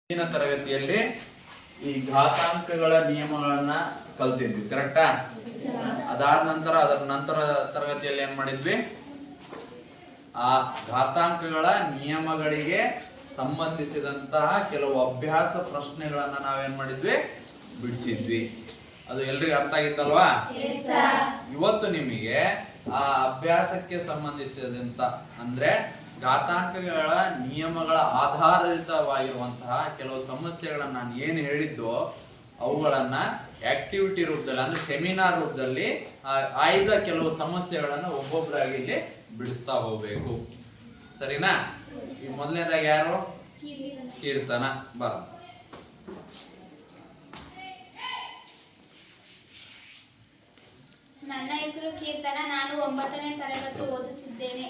ಹಿಂದಿನ ತರಗತಿಯಲ್ಲಿ ಈ ಘಾತಾಂಕಗಳ ನಿಯಮಗಳನ್ನ ಕಲ್ತಿದ್ವಿ, ಕರೆಕ್ಟಾ? ಅದಾದ ನಂತರ ತರಗತಿಯಲ್ಲಿ ಏನ್ ಮಾಡಿದ್ವಿ? ಆ ಘಾತಾಂಕಗಳ ನಿಯಮಗಳಿಗೆ ಸಂಬಂಧಿಸಿದಂತಹ ಕೆಲವು ಅಭ್ಯಾಸ ಪ್ರಶ್ನೆಗಳನ್ನ ನಾವೇನ್ ಮಾಡಿದ್ವಿ? ಬಿಡಿಸಿದ್ವಿ. ಅದು ಎಲ್ರಿಗೂ ಅರ್ಥ ಆಗಿತ್ತಲ್ವಾ? ಇವತ್ತು ನಿಮಗೆ ಆ ಅಭ್ಯಾಸಕ್ಕೆ ಸಂಬಂಧಿಸಿದಂತ ಅಂದ್ರೆ ಘಾತಾಂಕಗಳ ನಿಯಮಗಳ ಆಧಾರಿತವಾಗಿರುವಂತಹ ಕೆಲವು ಸಮಸ್ಯೆಗಳನ್ನ ನಾನು ಏನು ಹೇಳಿದ್ದೋ ಅವುಗಳನ್ನ ಆಕ್ಟಿವಿಟಿ ರೂಪದಲ್ಲಿ ಅಂದ್ರೆ ಸೆಮಿನಾರ್ ರೂಪದಲ್ಲಿ ಆಯ್ದ ಕೆಲವು ಸಮಸ್ಯೆಗಳನ್ನ ಒಬ್ಬೊಬ್ಬರಾಗಿ ಇಲ್ಲಿ ಬಿಡಿಸ್ತಾ ಹೋಗ್ಬೇಕು. ಸರಿನಾ? ಈ ಮೊದಲನೇದಾಗಿ ಯಾರು? ಕೀರ್ತನ. ಬರ. ನನ್ನ ಹೆಸರು ಕೀರ್ತನ. ನಾನು 9ನೇ ತರಗತಿ ಓದುತ್ತಿದ್ದೇನೆ.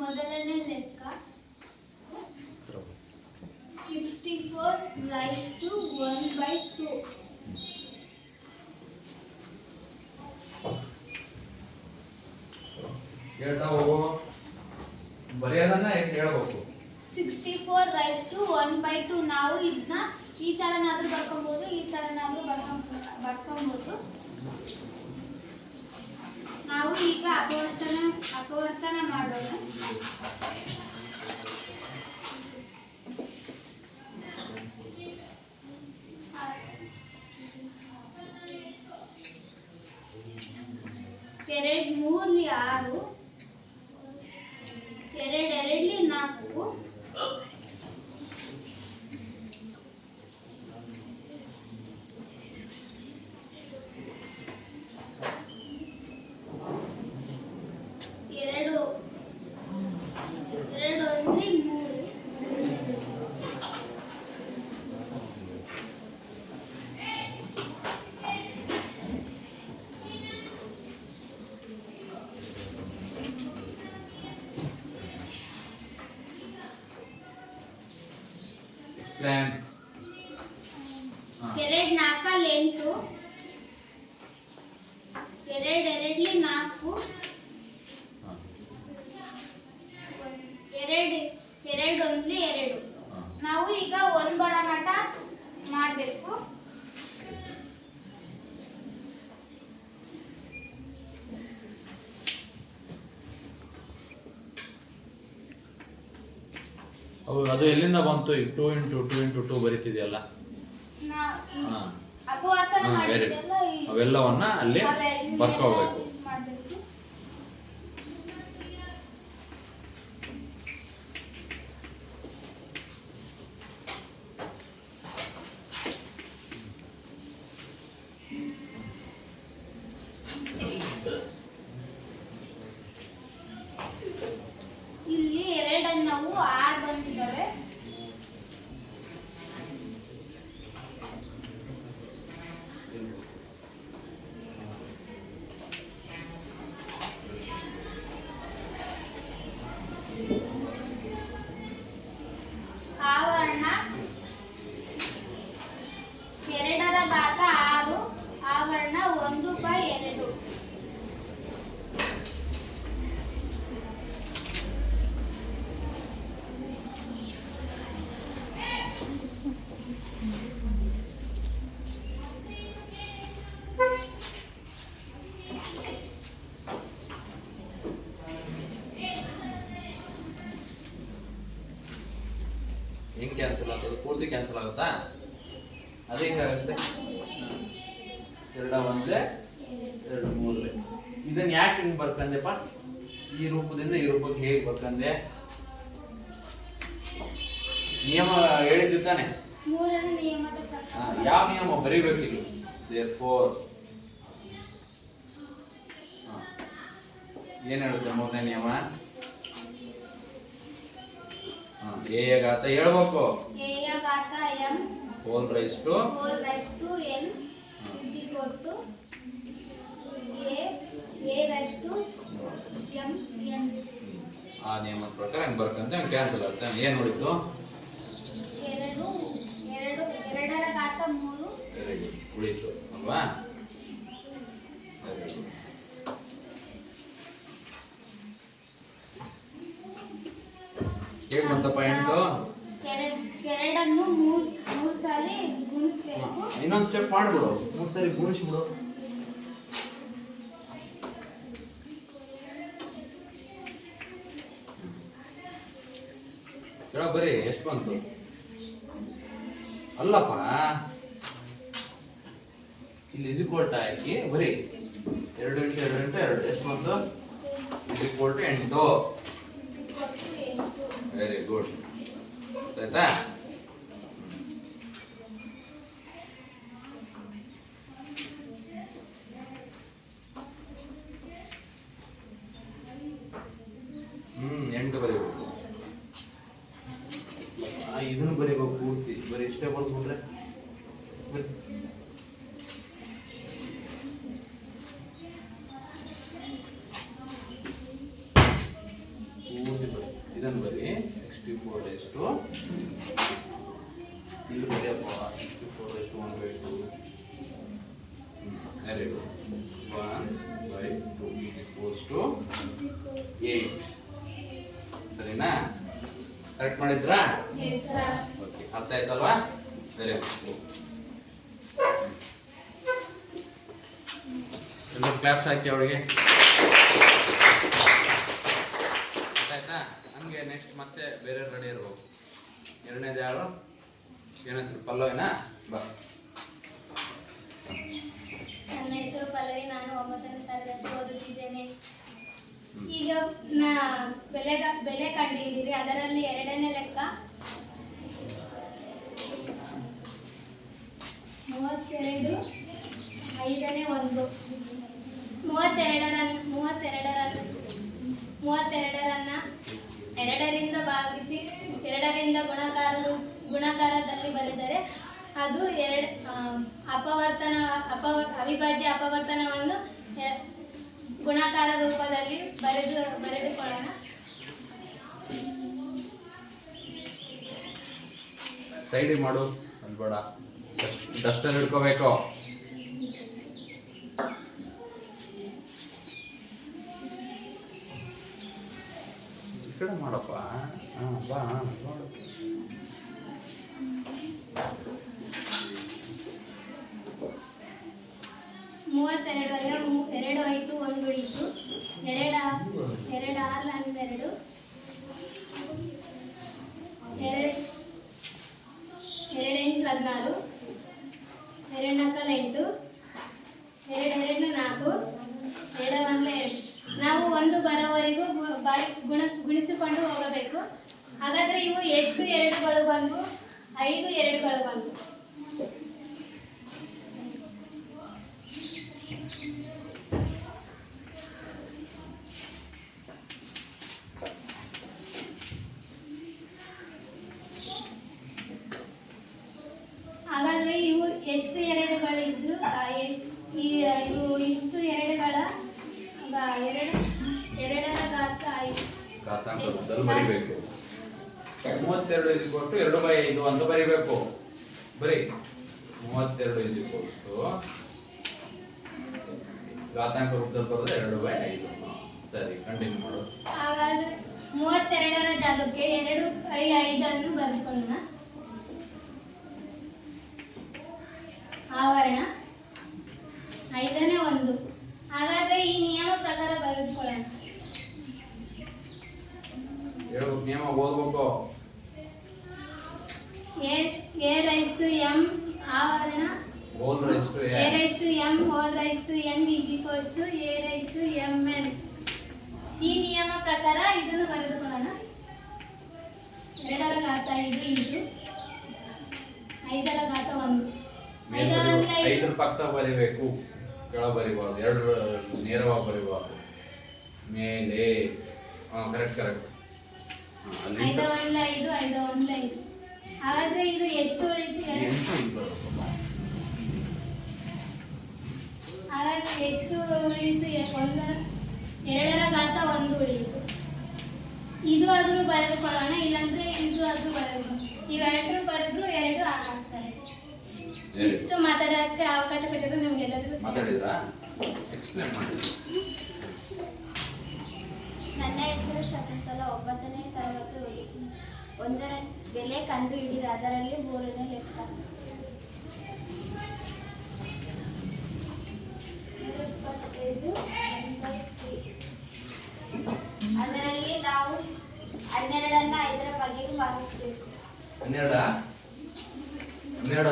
ಮೊದಲನೇ ಲೆಕ್ಕ 64 raised to 1/2. ಹೇಳ್ತಾ ಹೋಗು. ಬರೆಯೋದನ್ನ ಹೇಳ್ಬೇಕು. 64 raised to 1/2. ನಾವು ಇದನ್ನ ಈ ತರನಾದ್ರೂ ಬರ್ಕೊಬಹುದು, ಈ ತರನಾದ್ರೂ ಬರ್ಕೊಬಹುದು. ನಾವು ಈಗ ಅಪವರ್ತನ ಮಾಡೋಣ. ಎರಡು 3 6, ಎರಡು 2 4, ಎರಡು 1 3, ಎಕ್ಸ್ಪ್ಲೇನ್. ಎರಡು 4 8, ಎರಡು 2 4, ಎರಡು 1 2. ನಾವು ಈಗ 1 ಬರೋ ಮಟ ಮಾಡಬೇಕು. ಅದು ಎಲ್ಲಿಂದ ಬಂತು? 2 × 2 ಬರೀತಿದೆಯಲ್ಲ, ಅಪವರ್ತನ ಮಾಡಿದ್ದೆಲ್ಲ ಅವೆಲ್ಲವನ್ನ ಅಲ್ಲಿ ಬರ್ಕೋಬೇಕು. ಮಾಡಬೇಕು. ಇಲ್ಲಿ 2 ನಾವು 6 ಬಂದಿದ್ದಾವೆ. ಆವರಣ 2 ರ ಘಾತ 6, ಆವರಣ 1/2. ಹೆಂಗ್ ಕ್ಯಾನ್ಸಲ್ ಆಗೋದು? ಪೂರ್ತಿ ಕ್ಯಾನ್ಸಲ್ ಆಗುತ್ತಾ? ಅದು ಹೆಂಗಾಗುತ್ತೆ? 2 1 2 3. ಇದನ್ನ ಯಾಕೆ ಹಿಂಗ್ ಬರ್ಕಂದೆಪ್ಪ? ಈ ರೂಪದಿಂದ ಈ ರೂಪಕ್ಕೆ ಹೇಗೆ ಬರ್ಕಂದೆ? ನಿಯಮ ಹೇಳಿದ್ದು ತಾನೆ? 3ನೇ ನಿಯಮದ ಪ್ರಕಾರ ಯಾವ ನಿಯಮ ಬರೀಬೇಕಿಲ್ಲ? therefore ಏನ್ ಹೇಳುತ್ತೆ 3ನೇ ನಿಯಮ? a ಯ ಘಾತ ಹೇಳ್ಬೇಕು. a ಯ ಘಾತ m whole raised to n is equal to a raised to m n. ಆ ನಿಯಮದ ಪ್ರಕಾರ ಹಂಗೆ ಬರ್ಕಂತ ಕ್ಯಾನ್ಸಲ್ ಆಗುತ್ತೆ. ಏನ್ ನೋಡಿದ್ದು? 2 ರ ಘಾತ 3 ಉಳಿತು ಅಲ್ವಾ? ಹೇಗೆ ಬಂತಪ್ಪ 8? ಎರಡನ್ನು ಮೂರು ಸಾರಿ ಗುಣಿಸ್ಬೇಕು. ಇನ್ನೊಂದು ಸ್ಟೆಪ್ ಮಾಡ್ಬಿಡು, 3 ಸರಿ ಗುಣಿಸ್ಬಿಡು. ಬರೀ ಎಷ್ಟು ಬಂತು? ಅಲ್ಲಪ್ಪ, ಇಲ್ಲಿ ಇಜಿಕ್ವಲ್ಟ್ ಹಾಕಿ ಬರೀ 2 × 2 × 2 ಎಷ್ಟು ಬಂತು? ಇಜಿಕ್ವಲ್ಟ್ 8. Very good. ಆಯ್ತಾ? ಬರೀಬೇಕು. ಇದನ್ನು ಬರೀಬೇಕು ಪೂರ್ತಿ. ಬರೀ ಇಷ್ಟೇ ಬರ್ಸ್ಬಿಟ್ರೆ ಪೂರ್ತಿ ಬರೀ. ಇದನ್ನು ಬರೀ 64 ಇದು ಬರೆಯಪ್ಪ. 64 1/2. Very good. 1/2 = 8. ಸರಿನಾ? ಕರೆಕ್ಟ್ ಮಾಡಿದ್ರಾ? ಓಕೆ, ಅರ್ಥ ಆಯ್ತಲ್ವಾ? ಸರಿ, ಎಲ್ಲರೂ ಕ್ಲಾಪ್ಸ್ ಹಾಕಿ ಅವಳಿಗೆ. ಆಯ್ತಾ? ನಮಗೆ ನೆಕ್ಸ್ಟ್ ಮತ್ತೆ ಬೇರೆ ರೆಡಿ ಇರ್ಬೇಕು. ಎರಡನೇದು ಯಾರು? ಏನು ಹೆಸರು? ಪಲ್ಲವಿನಾ? ಬಾ. ನನ್ನ ಹೆಸರು ಪಲ್ಲವಿ. ನಾನು 9ನೇ ತರಗತಿ ಓದುತ್ತಿದ್ದೇನೆ. ಈಗ ಬೆಲೆ ಕಂಡುಹಿಡಿಯಿರಿ. ಅದರಲ್ಲಿ ಎರಡನೇ ಲೆಕ್ಕ 32, 5ನೇ 1. 32ರನ್ನ 2ರಿಂದ ಭಾಗಿಸಿ 2ರಿಂದ ಗುಣಾಕಾರದಲ್ಲಿ ಬರೆದರೆ ಅದು ಅವಿಭಾಜ್ಯ ಅಪವರ್ತನವನ್ನು ಗುಣಾಕಾರ ರೂಪದಲ್ಲಿ ಬರೆದುಕೊಳ್ಳೋಣ. ಸೈಡಿಗೆ ಮಾಡು, ಅಲ್ಬೇಡ, ಡಸ್ಟಲ್ಲಿ ಹಿಡ್ಕೋಬೇಕು. ಈ ಕಡೆ ಮಾಡಪ್ಪ. ಬಾ ಮಾಡು. ಮೂವತ್ತೆರಡರಲ್ಲಿ 2 ಆಯಿತು, 1 ಉಳಿಯಿತು. 2 6 12, 2 8 14, 2 4 8, 2 2 4, 2 1 2. ನಾವು 1 ಬರೋವರೆಗೂ ಗುಣಿಸಿಕೊಂಡು ಹೋಗಬೇಕು. ಹಾಗಾದ್ರೆ ಇವು ಎಷ್ಟು 2ಗಳು ಬಂದು? 5 2ಗಳು ಬಂದು. ಹಾಗಾದ್ರೆ ಇವು ಎಷ್ಟು 2ಗಳಿದ್ರು? ಇವು ಇಷ್ಟು 2ಗಳ 2ರ ಘಾತ 5 ಘಾತಾಂಕದಲ್ಲಿ ಬರಿಬೇಕು. 32 = 2/5 ಅಂತ ಬರಿಬೇಕು. ಬರೀ 32 = ಘಾತಾಂಕ ರೂಪದಲ್ಲಿ ಬರೋದು 2/5. ಸರಿ, ಕಂಟಿನ್ಯೂ ಮಾಡು. ಹಾಗಾದ್ರೆ 32ರ ಜಾಗಕ್ಕೆ 2/5 ಬರೆದುಕೊಳ್ಳೋಣ. ಆವರಣ 5ನೇ 1. ಹಾಗಾದ್ರೆ ಈ ನಿಯಮ ಪ್ರಕಾರ ಬರೆದುಕೊಳ್ಳೋಣ. ನಿಯಮ ಓದ್ಬೇಕು. A⁻m ಆವರಣ A⁻m n A⁻mn. ಈ ನಿಯಮ ಪ್ರಕಾರ ಇದನ್ನು ಬರೆದುಕೊಳ್ಳೋಣ. 2ರ ಘಾತ 5 ಇಂಟು 5ರ ಘಾತ 1. 5 ಪಕ್ಕ ಬರಿಬೇಕು, ಕೆಳ ಬರಿಬಾರ್ದು. 2 ನೇರವಾಗಿ ಬರಿಬಾರ್ದು. ಮೇಲೆ ಕರೆಕ್ಟ್. 5 1 5 5 1 5. ಹಾಗಾದ್ರೆ ಇದು ಎಷ್ಟು ಉಳಿತು? ಹಾಗಾದ್ರೆ ಎಷ್ಟು ಉಳಿತು? 2ರ ಘಾತ 1 ಉಳಿಯಿತು. ಇದು ಆದ್ರೂ ಬರೆದುಕೊಳ್ಳೋಣ, ಇಲ್ಲಾಂದ್ರೆ ಇದು ಆದ್ರೂ ಬರೆದುಕೊಳ್ಳೋಣ. ಇವೆರಡರೂ ಬರೆದ್ರು 2 ಆನ್ಸರ್. ಇಷ್ಟು ಮಾತಾಡೋಕ್ಕೆ ಅವಕಾಶ ಕೊಟ್ಟಿದ್ದು ನಿಮ್ಗೆಲ್ಲರಿಗೂ ಮಾತಾಡಿದ್ರಾ? ಎಕ್ಸ್ಪ್ಲೇನ್ ಮಾಡಿ. ನನ್ನ ಹೆಸರು ಶಕುಂತಲ. 9ನೇ ತರಗತಿ ಒಂದರ ಬೆಲೆ ಕಂಡು ಹಿಡಿದ ಅದರಲ್ಲಿ 3ನೇ ಲೆಕ್ಕ. 125 ಅದರಲ್ಲಿ ನಾವು 12ಅನ್ನು 5ರ ಬಗೆಗೆ ಭಾಗಿಸಬೇಕು. 12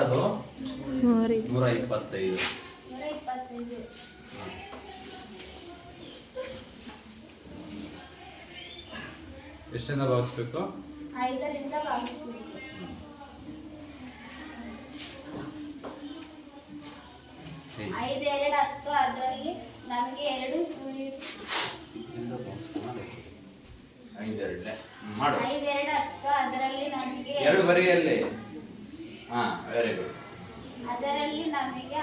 ಅದು 125. 125 ಎಷ್ಟರಿಂದ ಭಾಗಿಸ್ಬೇಕು? 5ರಿಂದ ಭಾಗಿಸಬೇಕು. 5 2 10. ಅದರಲ್ಲಿ ನಮಗೆ 2 ಉಳಿಯುತ್ತೆ. 5 2 ಮಾಡು. 5 2 10. ಅದರಲ್ಲಿ ನಮಗೆ 2 ಬರಿಯಲ್ಲಿ. ಹಾ, ವೆರಿ ಗುಡ್. ಅದರಲ್ಲಿ ನಮಗೆ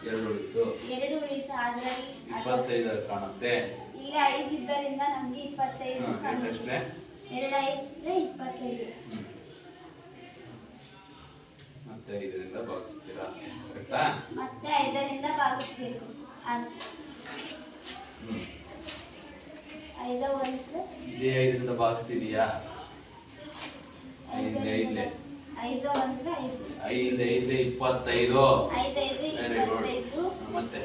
2 ಉಳಿತು. 2 ಉಳಿತು. ಅದರಲ್ಲಿ 25 ಕಾಣುತ್ತೆ. ಇಲ್ಲಿ 5 ಇದ್ದರಿಂದ ನಮಗೆ 25 ಕಾಣುತ್ತೆ. 2 5 25. ಮತ್ತೆ 5ರಿಂದ ಭಾಗಿಸ್ತೀರಾ, ಕರೆಕ್ಟಾ? ಮತ್ತೆ 5ರಿಂದ ಭಾಗಿಸಬೇಕು. 5 1 ಇದೇ 5ರಿಂದ ಭಾಗಿಸ್ತಿದೀಯಾ? 5 5 5 1 5 5 5 25. 5 5 25. ಮತ್ತೆ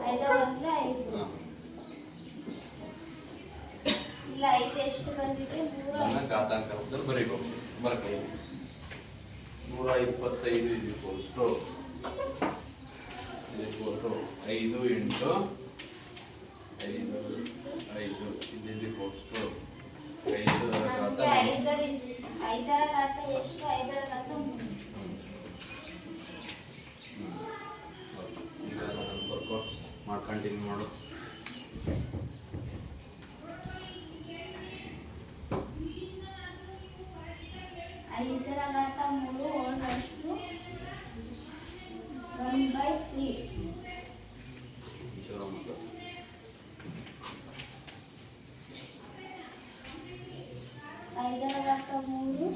5 1 5. ಇಲ್ಲ 5 ಎಷ್ಟು ಬಂದಿದೆ? 3. ಘಾತಾಂಕ ರೂಪದಲ್ಲಿ ಬರೀಬೇಕು. ಬರ್ಕೈ 125 5 ಇಂಟು 5 5 5ರ ಘಾತ ಎಷ್ಟು? 5ರ ಘಾತ 3. ಈಗ ಅದನ್ನು ಬರ್ಕೋ, ಮಾಡಿ ಕಂಟಿನ್ಯೂ ಮಾಡು. ಐದರ ಘಾತ 3 1/3. 5ರ ಘಾತ 3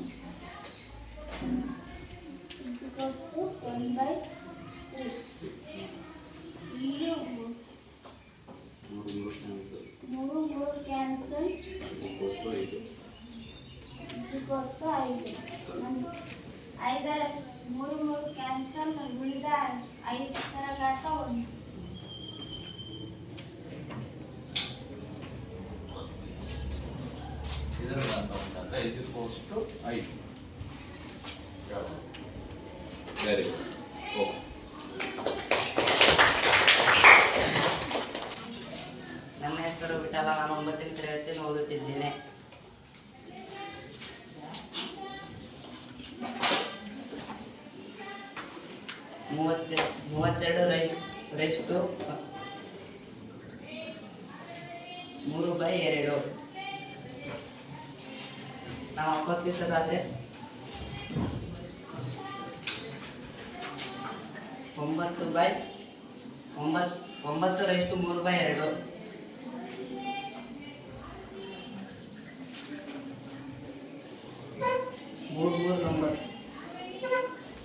1/3. ಇಲ್ಲಿ 3 ಕ್ಯಾನ್ಸಲ್. 5ರ 3 ಕ್ಯಾನ್ಸಲ್. ಉಳಿದ 5ರ ಘಾತ 1. ಇದರ ಘಾತ ಉಂಟಂತ ಇಸ್ಕೊಷ್ಟು 5. Very good. ಓಕೆ. ನನ್ನ ಹೆಸರು ವಿಠಲ. ನಾನು 9ನೇ ತರಗತಿಯಲ್ಲಿ ಓದುತ್ತಿದ್ದೇನೆ. ಮೂವತ್ತೆರಡು ರೈಸ್ಟು 3/2. ನಾವು ಅಪವರ್ತಿಸೋದಾದ್ರೆ 9/3/2.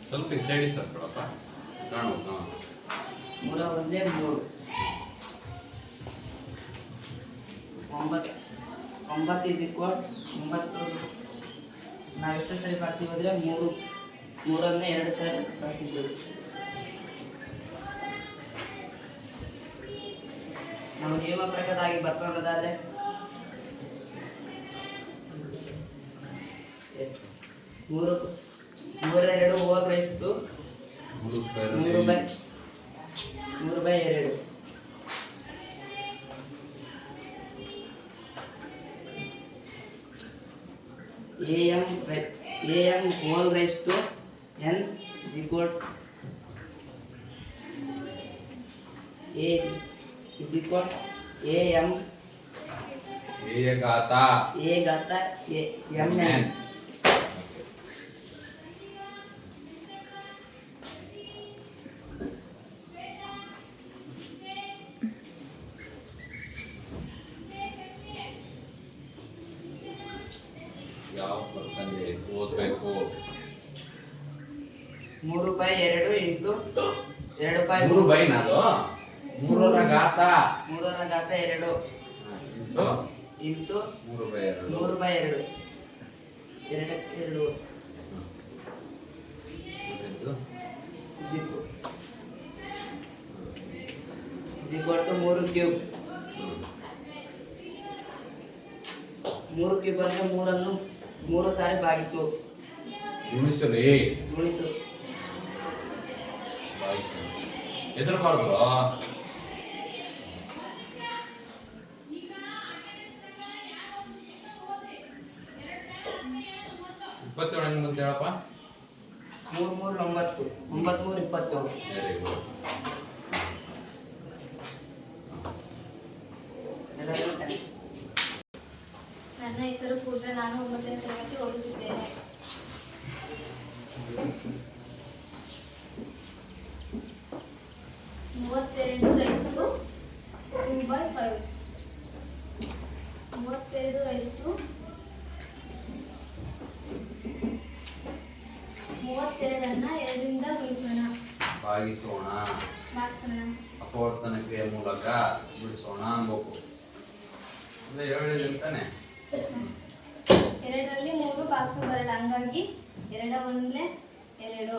ಸ್ವಲ್ಪ ಈ ಸೈಡಿಗೆ ಸರ್ಕೊಳಪ್ಪ, ಕಾಣು. 3 1 3. 9 9 ನಾವೆಷ್ಟು ಸರಿ ಬಳಸಿ ಹೋದರೆ 3 2 ಸರಿ ಬಳಸಿದ್ದೇವೆ. ನಾವು ನಿಯಮ ಪ್ರಕಾರವಾಗಿ ಬರ್ಕೊಳ್ಳೋದಾದ್ರೆ 3 2 whole raise to 3/2. am whole raised to n is equal am a ಘಾತ mn. ಯಾವ ಬರ್ಕಂದ್ರೆ ಓದ್ಬೇಕು. 3/2 ಇಂಟು 2/3. 3/4 ಮೂರರ ಘಾತ 2 ಇಂಟು ಇಂಟು 3/2 3/2 2 3 ಕ್ಯೂಬ್ 3 ಕ್ಯೂಬ್ ಅಂದ್ರೆ 3 ಅನ್ನು 3 ಸಾರಿ ಭಾಗಿಸು ಗುಣಿಸಲಿ ಗುಣಿಸು ಹೆಸರಬಾರ್ದು 27 ಹೆಂಗ್ ಅಂತ ಹೇಳಪ್ಪ 3 3 9 9 3 27 ವೆರಿ ಗುಡ್ ಎಲ್ಲರೂ ನನ್ನ ಹೆಸರು ಪೂಜಾ. ನಾನು 9ನೇ ತರಗತಿ ಓದುತ್ತಿದ್ದೇನೆ. ಮೂವತ್ತೆರಡು ರೈಸ್ಟು 2/5. 32 ರೈಸ್ಟು 32ಅನ್ನ 2ರಿಂದ ಗುಣಿಸೋಣ. ಭಾಗಿಸೋಣ ಅಪವರ್ತನ ಕ್ರಿಯೆ ಮೂಲಕ ಬಿಡಿಸೋಣ ಅನ್ಬೇಕು ಅಂದ್ರೆ ಹೇಳಿದಂತಾನೆ 2ರಲ್ಲಿ 3 ಬಾಕ್ಸ್ ಬರಲ್ಲ, ಹಂಗಾಗಿ 2 1 2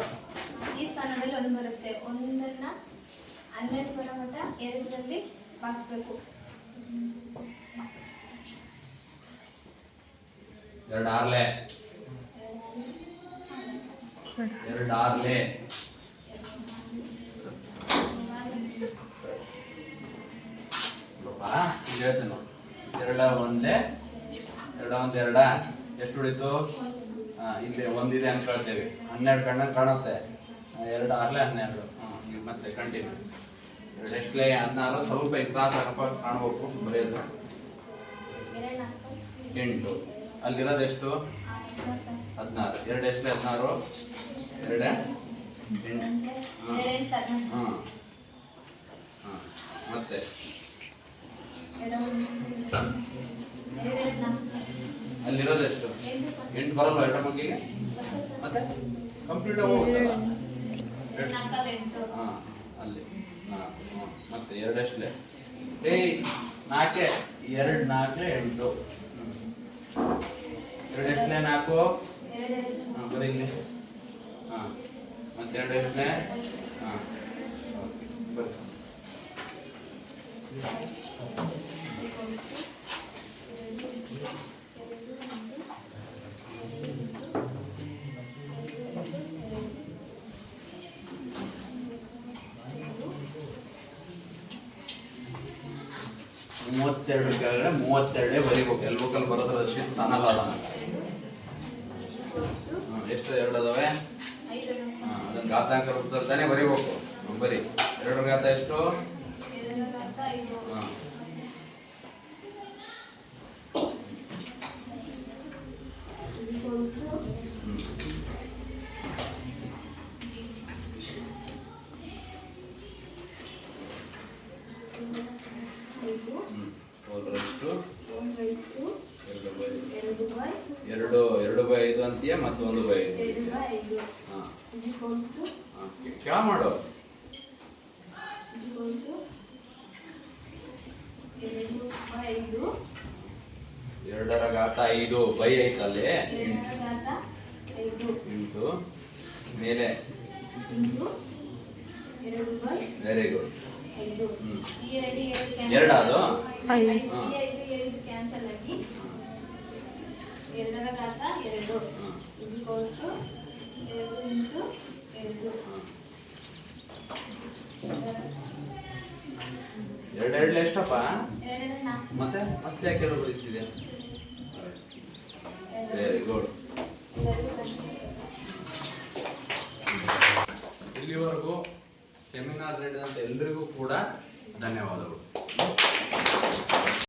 ಈ ಸ್ಥಾನದಲ್ಲಿ 1 ಬರುತ್ತೆ. 1ಅನ್ನ 12 ಬರೋ ಮಟ್ಟ 2ರಲ್ಲಿ ಬಾಗಿಸ್ಬೇಕು. 2 ಆರ್ಲೆ 2 ಆರ್ಲೆ ಈಗ ಹೇಳ್ತೇನೆ ನೋಡಿ 2 1 2 1 2 ಎಷ್ಟು ಉಳಿತು? ಇಲ್ಲಿ ಒಂದಿದೆ ಅಂತ ಹೇಳ್ತೇವೆ. 12 ಕಣ್ಣಂಗೆ ಕಾಣುತ್ತೆ. 2 ಆರ್ಲೆ 12. ಈಗ ಮತ್ತೆ ಕಂಟಿನ್ಯೂ 2 ಎಷ್ಟಲೇ 14. ಸ್ವಲ್ಪ ಕ್ರಾಸ್ ಹಾಕಪ್ಪ ಕಾಣ್ಬೇಕು ಬರೆಯೋದು. 8 ಅಲ್ಲಿರೋದು ಎಷ್ಟು? 16. 2 ಎಷ್ಟಲೇ 16 2 8 ಹಾಂ ಮತ್ತೆ ಅಲ್ಲಿರೋದು ಎಷ್ಟು? 8 ಬರಲ್ಲ 2 ಮಗ್ಗಿಗೆ ಮತ್ತೆ ಕಂಪ್ಲೀಟ್ ಆಗಿ ಹೋಗುತ್ತಲ್ಲ. ಹಾಂ ಅಲ್ಲಿ ಮತ್ತೆ 2 ಎಷ್ಟಲೇ 4 2 4 8 2 ಎಷ್ಟಲೇ 4 ಹಾಂ ಬರೀ ಇಲ್ಲಿ ಹಾಂ ಮತ್ತೆ 2 ಎಷ್ಟಲೇ ಹಾಂ ಓಕೆ ಬರ್ರಿ. ಮೂವತ್ತೆರಡು ಕೆಳಗಡೆ 32 ಬರೀಬೇಕು. ಎಲ್ಬೋ ಕಲ್ ಬರೋದ್ರ ಶಿಸ್ತಾನಲ್ಲ ಅದನ್ನ. ಎಷ್ಟು 2 ಅದಾವೆ? ಅದನ್ನ ಘಾತಾಂಕ ರೂಪದಲ್ಲಿ ಬರೀಬೇಕು. ಬರೀ 2 ಘಾತ ಎಷ್ಟು? ಹಾಂ ಎರಡು ಬೈ 5 ಅಂತೀಯ ಮತ್ತು 1/5. ಕೆಳ ಮಾಡು. 2 ಘಾತ 5 ಬೈ ಐತಲ್ಲಿ ಇಂಟು ಮೇಲೆ. Very good. 2 ಅದು ಕ್ಯಾನ್ಸಲ್ ಆಗಿ 2 ಘಾತ 2 2 ಇಂಟು 2 2 ಎಷ್ಟಪ್ಪ? 2 ಮತ್ತೆ ಮತ್ತೆ ಯಾಕೆ ಬರೀತಿದೆ? Very good. ಇಲ್ಲಿವರೆಗೂ ಸೆಮಿನಾರ್ ನಡೆದಂತ ಎಲ್ಲರಿಗೂ ಕೂಡ ಧನ್ಯವಾದಗಳು.